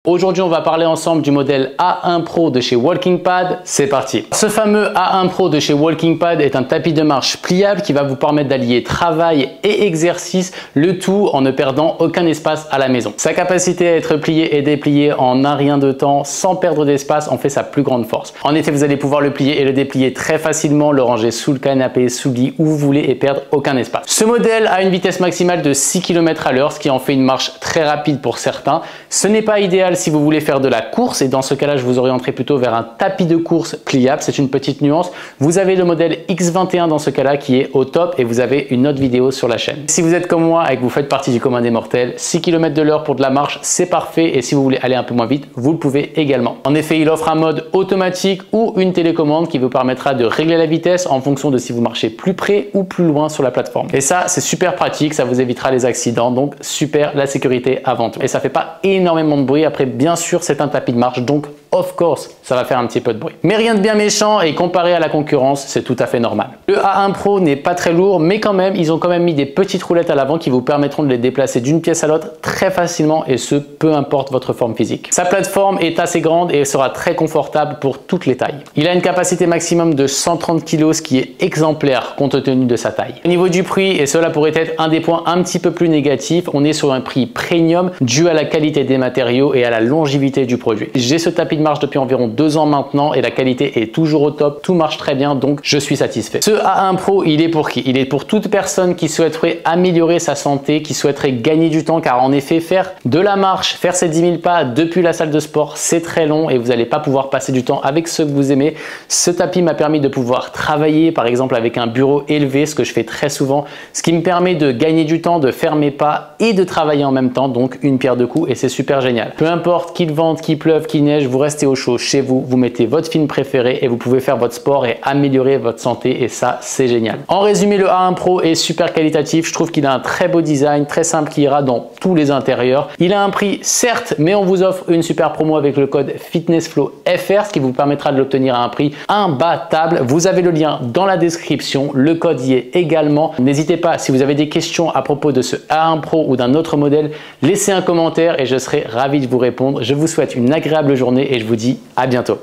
Aujourd'hui, on va parler ensemble du modèle A1 Pro de chez WalkingPad. C'est parti. Ce fameux A1 Pro de chez WalkingPad est un tapis de marche pliable qui va vous permettre d'allier travail et exercice, le tout en ne perdant aucun espace à la maison. Sa capacité à être plié et déplié en un rien de temps sans perdre d'espace en fait sa plus grande force. En effet, vous allez pouvoir le plier et le déplier très facilement, le ranger sous le canapé, sous le lit, où vous voulez et perdre aucun espace. Ce modèle a une vitesse maximale de 6 km à l'heure, ce qui en fait une marche très rapide pour certains. Ce n'est pas idéal si vous voulez faire de la course et dans ce cas-là, je vous orienterai plutôt vers un tapis de course pliable. C'est une petite nuance. Vous avez le modèle X21 dans ce cas-là qui est au top et vous avez une autre vidéo sur la chaîne. Si vous êtes comme moi et que vous faites partie du commun des mortels, 6 km de l'heure pour de la marche, c'est parfait et si vous voulez aller un peu moins vite, vous le pouvez également. En effet, il offre un mode automatique ou une télécommande qui vous permettra de régler la vitesse en fonction de si vous marchez plus près ou plus loin sur la plateforme. Et ça, c'est super pratique, ça vous évitera les accidents, donc super, la sécurité avant tout. Et ça fait pas énormément de bruit. Après, bien sûr, c'est un tapis de marche, donc of course, ça va faire un petit peu de bruit. Mais rien de bien méchant et comparé à la concurrence, c'est tout à fait normal. Le A1 Pro n'est pas très lourd, mais quand même, ils ont quand même mis des petites roulettes à l'avant qui vous permettront de les déplacer d'une pièce à l'autre très facilement et ce, peu importe votre forme physique. Sa plateforme est assez grande et sera très confortable pour toutes les tailles. Il a une capacité maximum de 130 kg, ce qui est exemplaire compte tenu de sa taille. Au niveau du prix, et cela pourrait être un des points un petit peu plus négatifs, on est sur un prix premium dû à la qualité des matériaux et à la longévité du produit. J'ai ce tapis de marche depuis environ 2 ans maintenant et la qualité est toujours au top, tout marche très bien donc je suis satisfait. Ce A1 Pro, il est pour qui? Il est pour toute personne qui souhaiterait améliorer sa santé, qui souhaiterait gagner du temps car en effet faire de la marche, faire ces 10 000 pas depuis la salle de sport, c'est très long et vous n'allez pas pouvoir passer du temps avec ceux que vous aimez. Ce tapis m'a permis de pouvoir travailler par exemple avec un bureau élevé, ce que je fais très souvent, ce qui me permet de gagner du temps, de faire mes pas et de travailler en même temps, donc une pierre deux coups et c'est super génial. Peu importe qu'il vente, qu'il pleuve, qu'il neige, vous restez au chaud chez vous, vous mettez votre film préféré et vous pouvez faire votre sport et améliorer votre santé et ça c'est génial. En résumé, le A1 Pro est super qualitatif, je trouve qu'il a un très beau design, très simple qui ira dans tous les intérieurs. Il a un prix certes, mais on vous offre une super promo avec le code FitnessFlowFR, ce qui vous permettra de l'obtenir à un prix imbattable. Vous avez le lien dans la description, le code y est également. N'hésitez pas, si vous avez des questions à propos de ce A1 Pro ou d'un autre modèle, laissez un commentaire et je serai ravi de vous répondre. Je vous souhaite une agréable journée et je vous dis à bientôt.